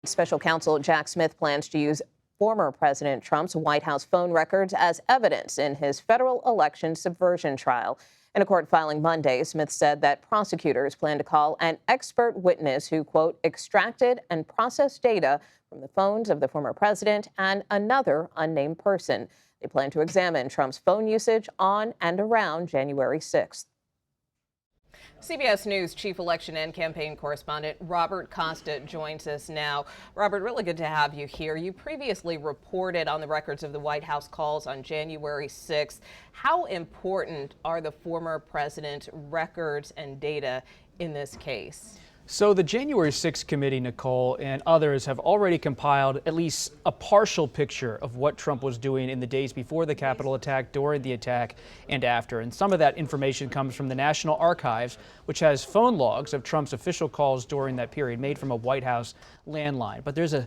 Special counsel Jack Smith plans to use former President Trump's White House phone records as evidence in his federal election subversion trial. In a court filing Monday, Smith said that prosecutors plan to call an expert witness who, quote, extracted and processed data from the phones of the former president and another unnamed person. They plan to examine Trump's phone usage on and around January 6th. CBS News chief election and campaign correspondent Robert Costa joins us now. Robert, really good to have you here. You previously reported on the records of the White House calls on January 6th. How important are the former president's records and data in this case? So the January 6th committee, Nicole, and others have already compiled at least a partial picture of what Trump was doing in the days before the Capitol attack, during the attack, and after. And some of that information comes from the National Archives, which has phone logs of Trump's official calls during that period made from a White House landline. But there's a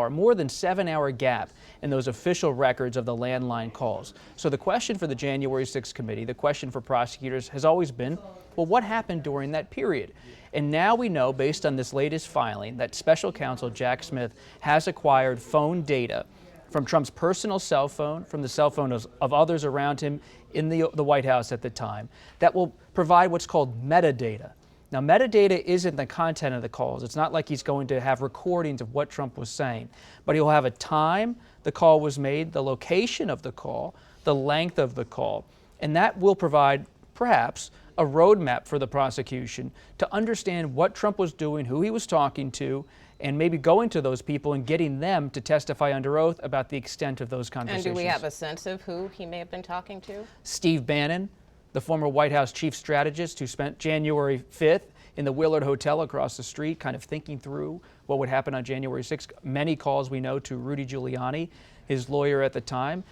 more than 7-hour gap in those official records of the landline calls. So the question for the January 6th committee, the question for prosecutors has always been, well, what happened during that period? And now we know, based on this latest filing, that special counsel Jack Smith has acquired phone data from Trump's personal cell phone, from the cell phone of others around him in the White House at the time, that will provide what's called metadata. Now, metadata isn't the content of the calls. It's not like he's going to have recordings of what Trump was saying, but he'll have a time the call was made, the location of the call, the length of the call, and that will provide, perhaps, a roadmap for the prosecution to understand what Trump was doing, who he was talking to, and maybe going to those people and getting them to testify under oath about the extent of those conversations. And do we have a sense of who he may have been talking to? Steve Bannon, the former White House chief strategist who spent January 5th in the Willard Hotel across the street, kind of thinking through what would happen on January 6th. Many calls we know to Rudy Giuliani, his lawyer at the time.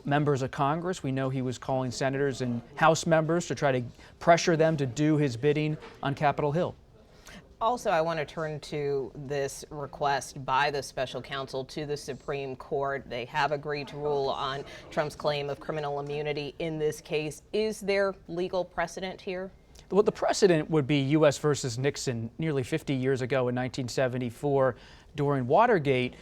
Members of Congress, we know he was calling senators and House members to try to pressure them to do his bidding on Capitol Hill. Also, I want to turn to this request by the special counsel to the Supreme Court. They have agreed to rule on Trump's claim of criminal immunity in this case. Is there legal precedent here? Well, the precedent would be U.S. versus Nixon nearly 50 years ago in 1974. During Watergate,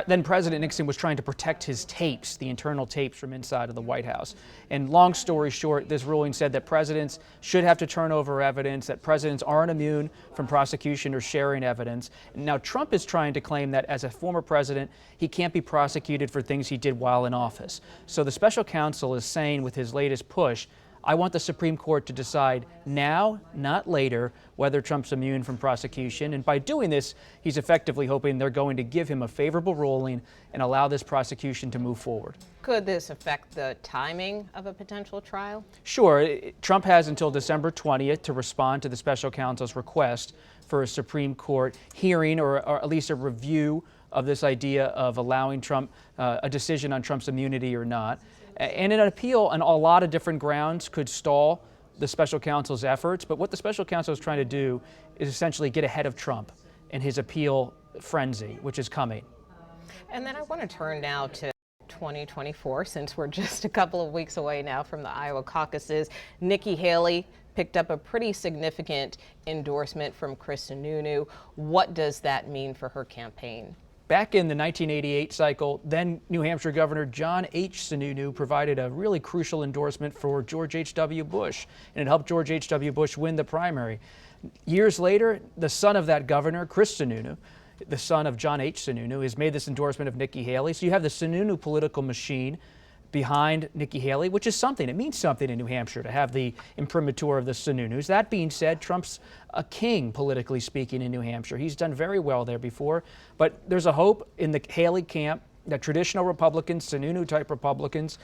then President Nixon was trying to protect his tapes, the internal tapes from inside of the White House. And long story short, this ruling said that presidents should have to turn over evidence, that presidents aren't immune from prosecution or sharing evidence. Now, Trump is trying to claim that as a former president, he can't be prosecuted for things he did while in office. So the special counsel is saying with his latest push, I want the Supreme Court to decide now, not later, whether Trump's immune from prosecution. And by doing this, he's effectively hoping they're going to give him a favorable ruling and allow this prosecution to move forward. Could this affect the timing of a potential trial? Sure. Trump has until December 20th to respond to the special counsel's request for a Supreme Court hearing or at least a review of this idea of allowing Trump a decision on Trump's immunity or not. And an appeal on a lot of different grounds could stall the special counsel's efforts. But what the special counsel is trying to do is essentially get ahead of Trump and his appeal frenzy, which is coming. And then I want to turn now to 2024, since we're just a couple of weeks away now from the Iowa caucuses. Nikki Haley picked up a pretty significant endorsement from Chris Sununu. What does that mean for her campaign? Back in the 1988 cycle, then New Hampshire Governor John H. Sununu provided a really crucial endorsement for George H.W. Bush, and it helped George H.W. Bush win the primary. Years later, the son of that governor, Chris Sununu, the son of John H. Sununu, has made this endorsement of Nikki Haley. So you have the Sununu political machine behind Nikki Haley, which is something. It means something in New Hampshire to have the imprimatur of the Sununus. That being said, Trump's a king, politically speaking, in New Hampshire. He's done very well there before. But there's a hope in the Haley camp that traditional Republicans, Sununu-type Republicans,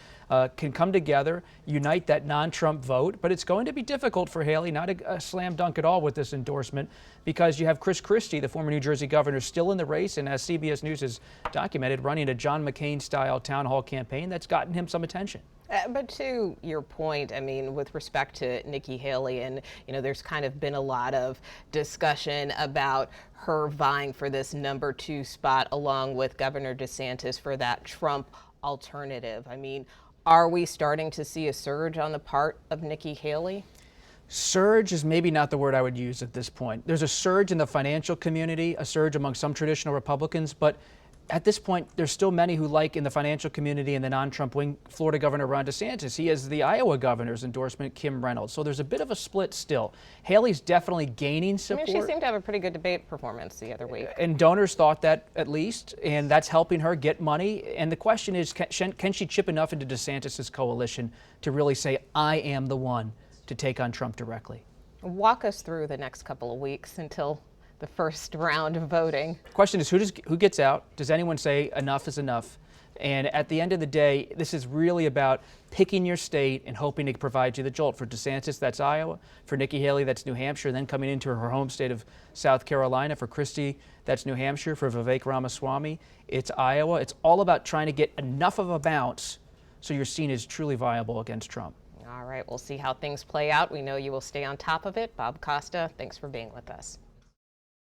can come together, unite that non-Trump vote. But it's going to be difficult for Haley, not a slam dunk at all with this endorsement, because you have Chris Christie, the former New Jersey governor, still in the race, and as CBS News has documented, running a John McCain-style town hall campaign that's gotten him some attention. But to your point, I mean, with respect to Nikki Haley, and, there's kind of been a lot of discussion about her vying for this number 2 spot along with Governor DeSantis for that Trump alternative. I mean, are we starting to see a surge on the part of Nikki Haley? Surge is maybe not the word I would use at this point. There's a surge in the financial community, a surge among some traditional Republicans, but at this point, there's still many who like in the financial community and the non-Trump wing Florida Governor Ron DeSantis. He has the Iowa governor's endorsement, Kim Reynolds. So there's a bit of a split still. Haley's definitely gaining support. I mean, she seemed to have a pretty good debate performance the other week. And donors thought that at least, and that's helping her get money. And the question is, can she chip enough into DeSantis' coalition to really say, I am the one to take on Trump directly? Walk us through the next couple of weeks until the first round of voting. The question is, who gets out? Does anyone say enough is enough? And at the end of the day, this is really about picking your state and hoping to provide you the jolt. For DeSantis, that's Iowa. For Nikki Haley, that's New Hampshire. Then coming into her home state of South Carolina. For Christie, that's New Hampshire. For Vivek Ramaswamy, it's Iowa. It's all about trying to get enough of a bounce so you're seen as truly viable against Trump. All right, we'll see how things play out. We know you will stay on top of it. Bob Costa, thanks for being with us.